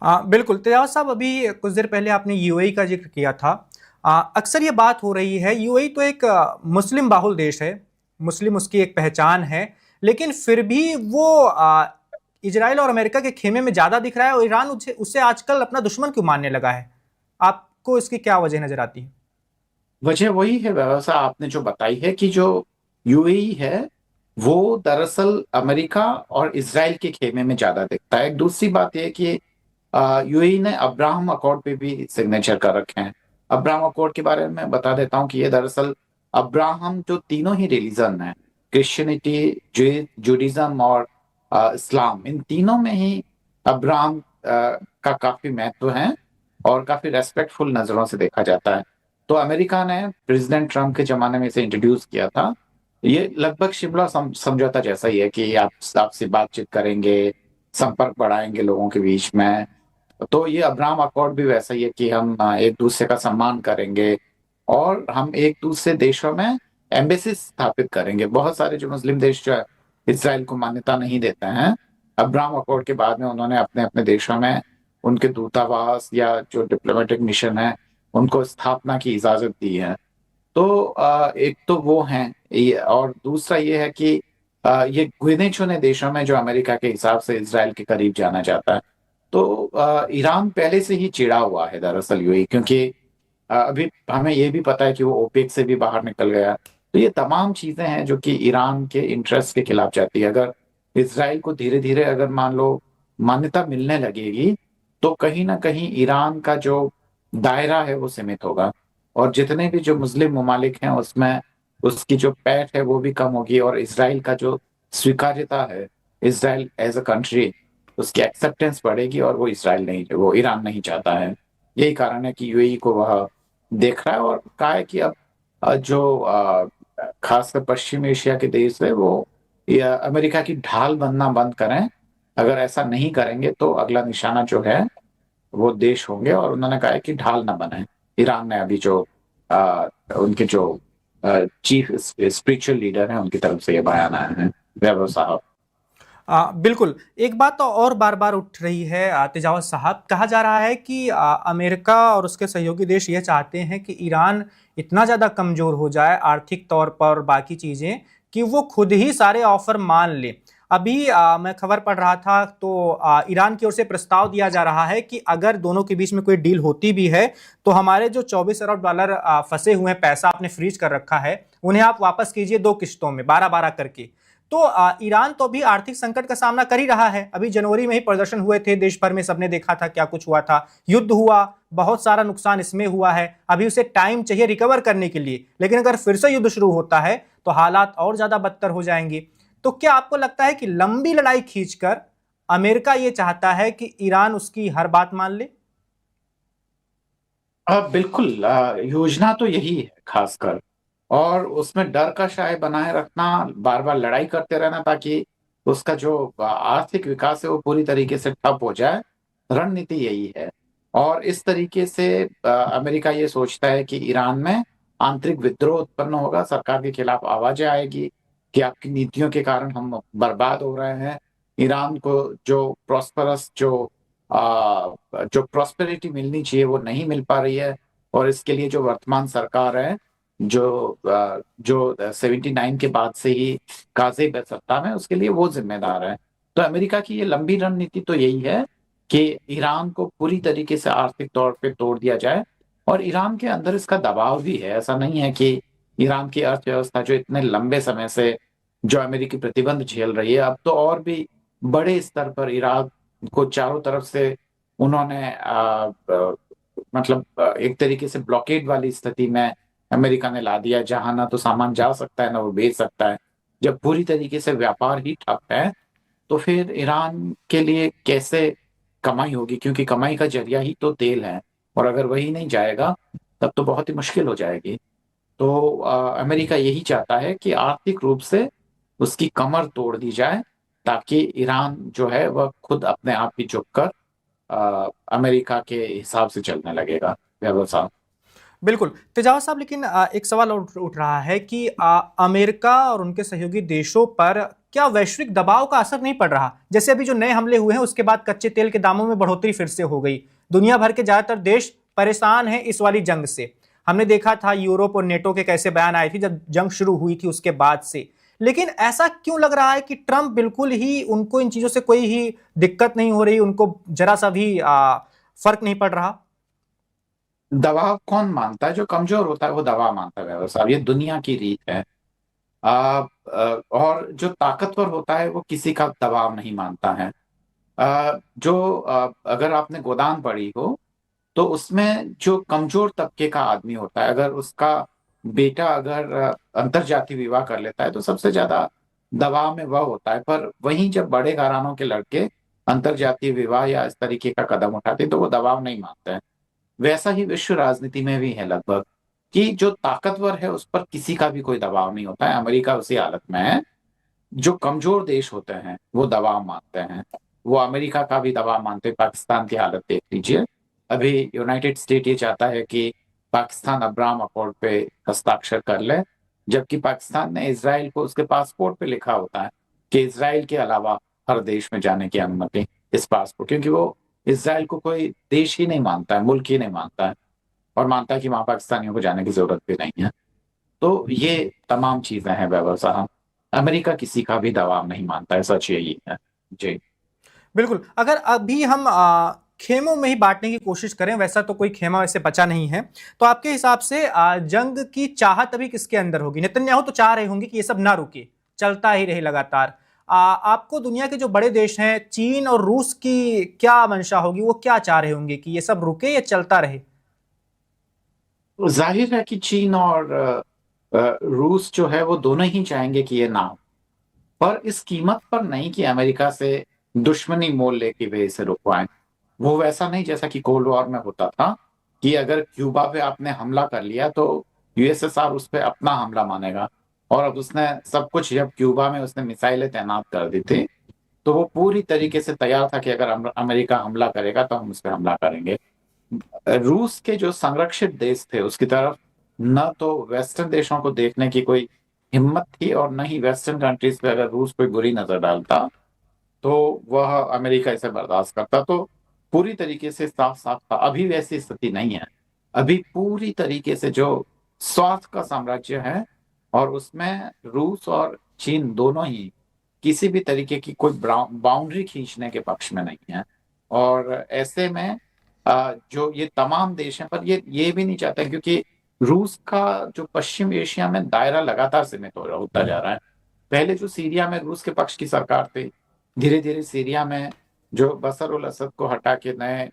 बिल्कुल तेजाब साहब, अभी कुछ देर पहले आपने यूएई का जिक्र किया था। अक्सर ये बात हो रही है, यूएई तो एक मुस्लिम बाहुल देश है, मुस्लिम उसकी एक पहचान है, लेकिन फिर भी वो इजराइल और अमेरिका के खेमे में ज्यादा दिख रहा है और ईरान उसे उससे आजकल अपना दुश्मन क्यों मानने लगा है? आपको इसकी क्या वजह नजर आती है? वजह वही है, व्यवस्था आपने जो बताई है कि जो यूएई है वो दरअसल अमेरिका और इसराइल के खेमे में ज्यादा दिखता है। एक दूसरी बात यह है कि यूएई ने अब्राहम अकॉर्ड पे भी सिग्नेचर कर रखे हैं। अब्राहम अकॉर्ड के बारे में बता देता हूँ कि ये दरअसल अब्राहम जो तीनों ही रिलीजन है, क्रिश्चियनिटी, जूडिज्म और इस्लाम, इन तीनों में ही अब्राहम का काफी महत्व है और काफी रेस्पेक्टफुल नजरों से देखा जाता है। तो अमेरिका ने प्रेसिडेंट ट्रम्प के जमाने में इसे इंट्रोड्यूस किया था। ये लगभग शिमला समझौता जैसा ही है कि आप आपसे बातचीत करेंगे, संपर्क बढ़ाएंगे लोगों के बीच में। तो ये अब्राहम अकॉर्ड भी वैसा ही है कि हम एक दूसरे का सम्मान करेंगे और हम एक दूसरे देशों में एम्बेसी स्थापित करेंगे। बहुत सारे जो मुस्लिम देश जो है, इसराइल को मान्यता नहीं देते हैं, अब्राहम अकॉर्ड के बाद में उन्होंने अपने अपने देशों में उनके दूतावास या जो डिप्लोमेटिक मिशन है उनको स्थापना की इजाजत दी है। तो एक तो वो है ये, और दूसरा ये है कि ये गिने चुने देशों में जो अमेरिका के हिसाब से इसराइल के करीब जाना चाहता है। तो ईरान पहले से ही चिढ़ा हुआ है दरअसल यूएई, क्योंकि अभी हमें ये भी पता है कि वो ओपेक से भी बाहर निकल गया। तो ये तमाम चीजें हैं जो कि ईरान के इंटरेस्ट के खिलाफ जाती है। अगर इसराइल को धीरे धीरे अगर मान लो मान्यता मिलने लगेगी तो कहीं ना कहीं ईरान का जो दायरा है वो सीमित होगा, और जितने भी जो मुस्लिम ममालिक हैं उसमें उसकी जो पैठ है वो भी कम होगी, और इसराइल का जो स्वीकार्यता है, इसराइल एज अ कंट्री, उसकी एक्सेप्टेंस बढ़ेगी, और वो इसराइल नहीं, वो ईरान नहीं चाहता है। यही कारण है कि यूएई को वह देख रहा है और कहा है कि अब जो खासकर पश्चिम एशिया के देश है वो या अमेरिका की ढाल बनना बंद करें। अगर ऐसा नहीं करेंगे तो अगला निशाना जो है वो देश होंगे, और उन्होंने कहा है कि ढाल ना बने। ईरान ने अभी जो उनके जो चीफ स्पिरिचुअल लीडर हैं उनकी तरफ से ये बयान आया है, वैभव साहब। बिल्कुल। एक बात तो और बार बार उठ रही है तेजावत साहब, कहा जा रहा है कि अमेरिका और उसके सहयोगी देश ये चाहते हैं कि ईरान इतना ज़्यादा कमज़ोर हो जाए आर्थिक तौर पर और बाकी चीज़ें, कि वो खुद ही सारे ऑफर मान ले। अभी मैं खबर पढ़ रहा था तो ईरान की ओर से प्रस्ताव दिया जा रहा है कि अगर दोनों के बीच में कोई डील होती भी है तो हमारे जो $24 अरब फंसे हुए हैं, पैसा आपने फ्रीज कर रखा है, उन्हें आप वापस कीजिए 2 किश्तों में 12-12 करके। तो ईरान तो अभी आर्थिक संकट का सामना कर ही रहा है। अभी जनवरी में ही प्रदर्शन हुए थे देश भर में, सबने देखा था क्या कुछ हुआ था, युद्ध हुआ, बहुत सारा नुकसान इसमें हुआ है। अभी उसे टाइम चाहिए रिकवर करने के लिए, लेकिन अगर फिर से युद्ध शुरू होता है तो हालात और ज्यादा बदतर हो जाएंगे। तो क्या आपको लगता है कि लंबी लड़ाई खींचकर अमेरिका ये चाहता है कि ईरान उसकी हर बात मान ले? बिल्कुल, योजना तो यही है खासकर, और उसमें डर का शाय बनाए रखना, बार बार लड़ाई करते रहना ताकि उसका जो आर्थिक विकास है वो पूरी तरीके से ठप हो जाए। रणनीति यही है। और इस तरीके से अमेरिका ये सोचता है कि ईरान में आंतरिक विद्रोह उत्पन्न होगा, सरकार के खिलाफ आवाजें आएगी कि आपकी नीतियों के कारण हम बर्बाद हो रहे हैं। ईरान को जो प्रॉस्पेरिटी मिलनी चाहिए वो नहीं मिल पा रही है, और इसके लिए जो वर्तमान सरकार है, जो 79 के बाद से ही काजिब है सत्ता में, उसके लिए वो जिम्मेदार है। तो अमेरिका की ये लंबी रणनीति तो यही है कि ईरान को पूरी तरीके से आर्थिक तौर पे तोड़ दिया जाए। और ईरान के अंदर इसका दबाव भी है, ऐसा नहीं है कि ईरान की अर्थव्यवस्था जो इतने लंबे समय से जो अमेरिकी प्रतिबंध झेल रही है, अब तो और भी बड़े स्तर पर ईरान को चारों तरफ से उन्होंने मतलब एक तरीके से ब्लॉकेड वाली स्थिति में अमेरिका ने ला दिया, जहां ना तो सामान जा सकता है ना वो बेच सकता है। जब पूरी तरीके से व्यापार ही ठप है तो फिर ईरान के लिए कैसे कमाई होगी, क्योंकि कमाई का जरिया ही तो तेल है, और अगर वही नहीं जाएगा तब तो बहुत ही मुश्किल हो जाएगी। तो अमेरिका यही चाहता है कि आर्थिक रूप से उसकी कमर तोड़ दी जाए, ताकि ईरान जो है वह खुद अपने आप ही झुककर अमेरिका के हिसाब से चलने लगेगा। व्यवस्था। बिल्कुल। तेजावत साहब, लेकिन एक सवाल और उठ रहा है कि अमेरिका और उनके सहयोगी देशों पर क्या वैश्विक दबाव का असर नहीं पड़ रहा? जैसे अभी जो नए हमले हुए हैं उसके बाद कच्चे तेल के दामों में बढ़ोतरी फिर से हो गई। दुनिया भर के ज्यादातर देश परेशान हैं इस वाली जंग से। हमने देखा था यूरोप और नेटो के कैसे बयान आए थे जब जंग शुरू हुई थी उसके बाद से। लेकिन ऐसा क्यों लग रहा है कि ट्रंप बिल्कुल ही उनको इन चीजों से कोई ही दिक्कत नहीं हो रही, उनको जरा सा भी फर्क नहीं पड़ रहा? दबाव कौन मानता है? जो कमजोर होता है वो दबाव मानता है व्यवस्था, ये दुनिया की रीत है। और जो ताकतवर होता है वो किसी का दबाव नहीं मानता है। अगर आपने गोदान पढ़ी हो तो उसमें जो कमजोर तबके का आदमी होता है, अगर उसका बेटा अगर अंतरजातीय विवाह कर लेता है तो सबसे ज्यादा दबाव में वह होता है। पर वहीं जब बड़े घरानों के लड़के अंतरजातीय विवाह या इस तरीके का कदम उठाते हैं तो वो दबाव नहीं मानते हैं। वैसा ही विश्व राजनीति में भी है लगभग, कि जो ताकतवर है उस पर किसी का भी कोई दबाव नहीं होता है। अमेरिका उसी हालत में है। जो कमजोर देश होते हैं वो दबाव मानते हैं। वो अमेरिका का भी दबाव मानते हैं। पाकिस्तान की हालत देख लीजिए। अभी यूनाइटेड स्टेट ये चाहता है कि पाकिस्तान अब्राहम अकॉर्ड पे हस्ताक्षर कर ले, जबकि पाकिस्तान ने इसराइल को उसके पासपोर्ट पे लिखा होता है कि इसराइल के अलावा हर देश में जाने की अनुमति इस पासपोर्ट, क्योंकि वो इसराइल को कोई देश ही नहीं मानता है, मुल्क ही नहीं मानता है, और मानता है कि वहां पाकिस्तानियों को जाने की जरूरत भी नहीं है। तो ये तमाम चीजें हैं व्यवस्था। अमेरिका किसी का भी दबाव नहीं मानता है, सच यही है। जी। बिल्कुल। अगर अभी हम खेमों में ही बांटने की कोशिश करें, वैसा तो कोई खेमा वैसे बचा नहीं है, तो आपके हिसाब से जंग की चाहत अभी किसके अंदर होगी? नेतन्याहू तो चाह रहे होंगे कि ये सब ना रुके, चलता ही रहे लगातार। आपको दुनिया के जो बड़े देश हैं चीन और रूस की क्या मंशा होगी? वो क्या चाह रहे होंगे कि ये सब रुके या चलता रहे? जाहिर है कि चीन और रूस जो है वो दोनों ही चाहेंगे कि ये ना हो, पर इस कीमत पर नहीं कि अमेरिका से दुश्मनी मोल लेके वे इसे रुकवाएं। वो वैसा नहीं जैसा कि कोल्ड वॉर में होता था, कि अगर क्यूबा पे आपने हमला कर लिया तो यूएसएसआर उस पर अपना हमला मानेगा। और अब उसने सब कुछ, जब क्यूबा में उसने मिसाइलें तैनात कर दी थी तो वो पूरी तरीके से तैयार था कि अगर अमेरिका हमला करेगा तो हम उस पर हमला करेंगे। रूस के जो संरक्षित देश थे उसकी तरफ न तो वेस्टर्न देशों को देखने की कोई हिम्मत थी, और न ही वेस्टर्न कंट्रीज पे अगर रूस कोई बुरी नजर डालता तो वह अमेरिका इसे बर्दाश्त करता। तो पूरी तरीके से साफ साफ था। अभी वैसी स्थिति नहीं है। अभी पूरी तरीके से जो स्वार्थ का साम्राज्य है, और उसमें रूस और चीन दोनों ही किसी भी तरीके की कोई बाउंड्री खींचने के पक्ष में नहीं है। और ऐसे में जो ये तमाम देश हैं, पर ये भी नहीं चाहते, क्योंकि रूस का जो पश्चिम एशिया में दायरा लगातार सीमित होता जा रहा है। पहले जो सीरिया में रूस के पक्ष की सरकार थी, धीरे धीरे सीरिया में जो बशर उल असद को हटा के नए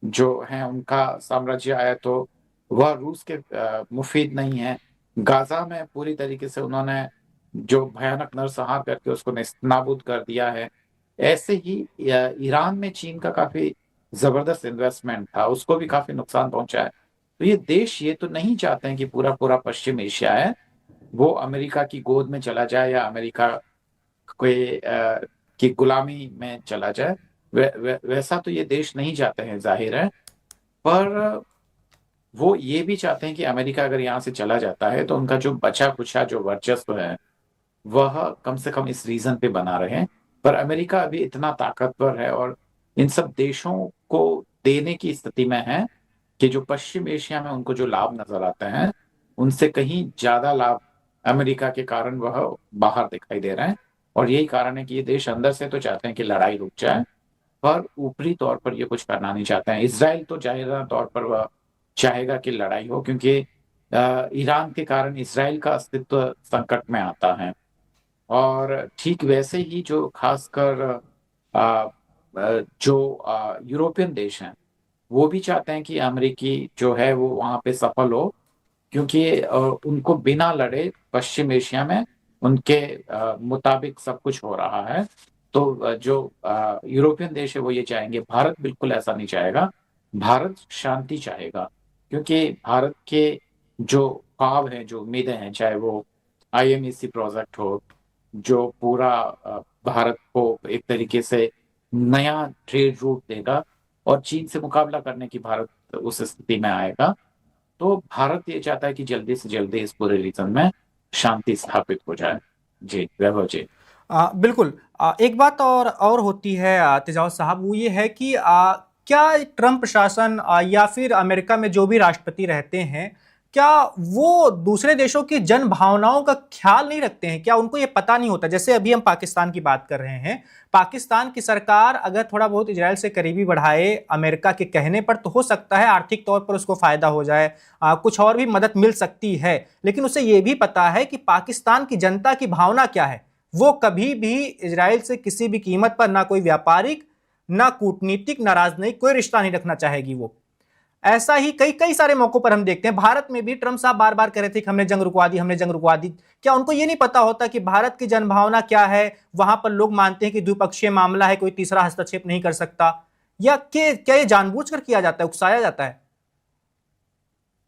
जो हैं उनका साम्राज्य आया, तो वह रूस के मुफीद नहीं है। गाजा में पूरी तरीके से उन्होंने जो भयानक नरसंहार करके उसको नेस्तनाबूद कर दिया है। ऐसे ही ईरान में चीन का काफी जबरदस्त इन्वेस्टमेंट था, उसको भी काफी नुकसान पहुंचा है। तो ये देश ये तो नहीं चाहते हैं कि पूरा पूरा पश्चिम एशिया है वो अमेरिका की गोद में चला जाए या अमेरिका कोई की गुलामी में चला जाए। वैसा तो ये देश नहीं चाहते हैं, जाहिर है। पर वो ये भी चाहते हैं कि अमेरिका अगर यहाँ से चला जाता है तो उनका जो बचा कुचा जो वर्चस्व है वह कम से कम इस रीजन पे बना रहे। पर अमेरिका अभी इतना ताकतवर है और इन सब देशों को देने की स्थिति में है कि जो पश्चिम एशिया में उनको जो लाभ नजर आते हैं उनसे कहीं ज्यादा लाभ अमेरिका के कारण वह बाहर दिखाई दे रहे हैं। और यही कारण है कि ये देश अंदर से तो चाहते हैं कि लड़ाई रुक जाए, पर ऊपरी तौर पर ये कुछ करना नहीं चाहते हैं। इसराइल तो जाहिर तौर पर वह चाहेगा कि लड़ाई हो, क्योंकि ईरान के कारण इसराइल का अस्तित्व संकट में आता है। और ठीक वैसे ही जो खासकर अ, जो यूरोपियन देश हैं वो भी चाहते हैं कि अमेरिकी जो है वो वहां पे सफल हो, क्योंकि उनको बिना लड़े पश्चिम एशिया में उनके मुताबिक सब कुछ हो रहा है। तो जो यूरोपियन देश है वो ये चाहेंगे। भारत बिल्कुल ऐसा नहीं चाहेगा। भारत शांति चाहेगा, क्योंकि भारत के जो ख्वाब हैं, जो उम्मीदें हैं, चाहे वो आईएमईसी प्रोजेक्ट हो जो पूरा भारत को एक तरीके से नया ट्रेड रूट देगा और चीन से मुकाबला करने की भारत उस स्थिति में आएगा। तो भारत ये चाहता है कि जल्दी से जल्दी इस पूरे रीजन में शांति स्थापित हो जाए। जी वैभव जी। बिल्कुल। एक बात और होती है तेजावत साहब, वो ये है कि क्या ट्रंप प्रशासन या फिर अमेरिका में जो भी राष्ट्रपति रहते हैं, क्या वो दूसरे देशों की जन भावनाओं का ख्याल नहीं रखते हैं? क्या उनको ये पता नहीं होता? जैसे अभी हम पाकिस्तान की बात कर रहे हैं, पाकिस्तान की सरकार अगर थोड़ा बहुत इजराइल से करीबी बढ़ाए अमेरिका के कहने पर, तो हो सकता है आर्थिक तौर पर उसको फायदा हो जाए, कुछ और भी मदद मिल सकती है। लेकिन उसे ये भी पता है कि पाकिस्तान की जनता की भावना क्या है। वो कभी भी इजराइल से किसी भी कीमत पर ना कोई व्यापारिक, ना कूटनीतिक, ना राजनयिक कोई रिश्ता नहीं रखना चाहेगी वो। ऐसा ही कई कई सारे मौकों पर हम देखते हैं। भारत में भी ट्रंप साहब बार बार कह रहे थे कि हमने जंग रुकवा दी, हमने जंग रुकवा दी। क्या उनको ये नहीं पता होता कि भारत की जनभावना क्या है? वहां पर लोग मानते हैं कि द्विपक्षीय मामला है, कोई तीसरा हस्तक्षेप नहीं कर सकता, या क्या ये जानबूझकर किया जाता है, उकसाया जाता है?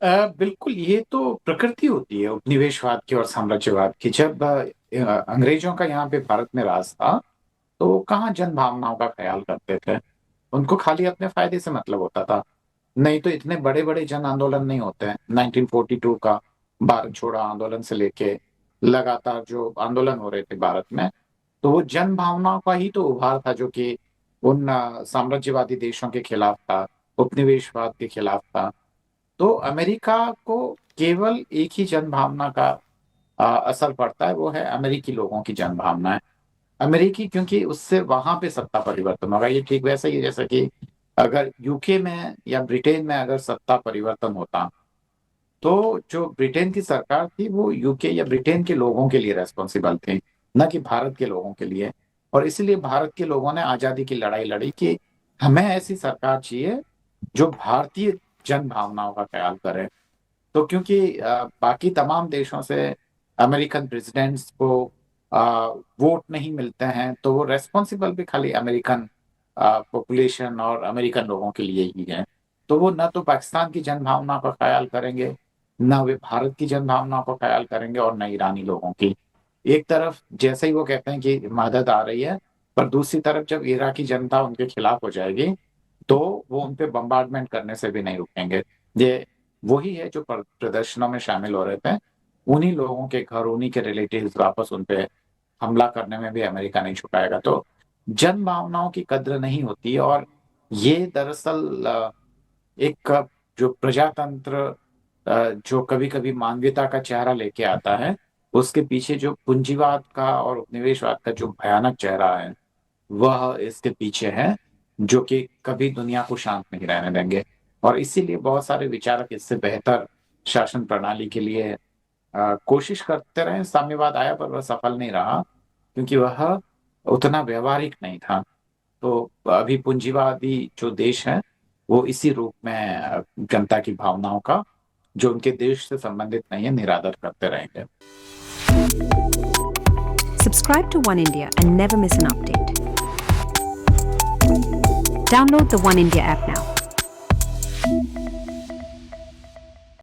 बिल्कुल, ये तो प्रकृति होती है उपनिवेशवाद की और साम्राज्यवाद की। जब अंग्रेजों का यहाँ पे भारत में राज था, तो वो कहाँ जन भावनाओं का ख्याल करते थे। उनको खाली अपने फायदे से मतलब होता था। नहीं तो इतने बड़े बड़े जन आंदोलन नहीं होते हैं। 1942 का भारत छोड़ो आंदोलन से लेके लगातार जो आंदोलन हो रहे थे भारत में, तो वो जन भावनाओं का ही तो उभार था, जो कि उन साम्राज्यवादी देशों के खिलाफ था, उपनिवेशवाद के खिलाफ था। तो अमेरिका को केवल एक ही जन भावना का असर पड़ता है, वो है अमेरिकी लोगों की जन भावना है। अमेरिकी, क्योंकि उससे वहां पे सत्ता परिवर्तन होगा। ये ठीक वैसा ही है जैसा कि अगर यूके में या ब्रिटेन में अगर सत्ता परिवर्तन होता, तो जो ब्रिटेन की सरकार थी वो यूके या ब्रिटेन के लोगों के लिए रेस्पॉन्सिबल थी, न कि भारत के लोगों के लिए। और इसलिए भारत के लोगों ने आजादी की लड़ाई लड़ी कि हमें ऐसी सरकार चाहिए जो भारतीय जन भावनाओं का ख्याल करे। तो क्योंकि बाकी तमाम देशों से अमेरिकन प्रेसिडेंट्स को वोट नहीं मिलते हैं, तो वो रेस्पॉन्सिबल भी खाली अमेरिकन पॉपुलेशन और अमेरिकन लोगों के लिए ही है। तो वो न तो पाकिस्तान की जन भावना का ख्याल करेंगे, न वे भारत की जन भावना का ख्याल करेंगे, और न ईरानी लोगों की। एक तरफ जैसे ही वो कहते हैं कि मदद आ रही है, पर दूसरी तरफ जब इराकी जनता उनके खिलाफ हो जाएगी, तो वो उन पे बम्बार्डमेंट करने से भी नहीं रुकेंगे। ये वही है जो प्रदर्शनों में शामिल हो रहे थे। उन्हीं लोगों के घर, उन्हीं के रिलेटिव्स वापस उन पे हमला करने में भी अमेरिका नहीं छुपाएगा। तो जन भावनाओं की कद्र नहीं होती। और ये दरअसल एक जो प्रजातंत्र जो कभी कभी मानवीयता का चेहरा लेके आता है, उसके पीछे जो पूंजीवाद का और उपनिवेशवाद का जो भयानक चेहरा है, वह इसके पीछे है, जो कि कभी दुनिया को शांत नहीं रहने देंगे। और इसीलिए बहुत सारे विचारक इससे बेहतर शासन प्रणाली के लिए कोशिश करते रहे। साम्यवाद आया पर वह सफल नहीं रहा, क्योंकि वह उतना व्यवहारिक नहीं था। तो अभी पूंजीवादी जो देश है, वो इसी रूप में जनता की भावनाओं का, जो उनके देश से संबंधित नहीं है, निरादर करते रहेंगे। Subscribe to One India and never miss an update. Download the One India app now.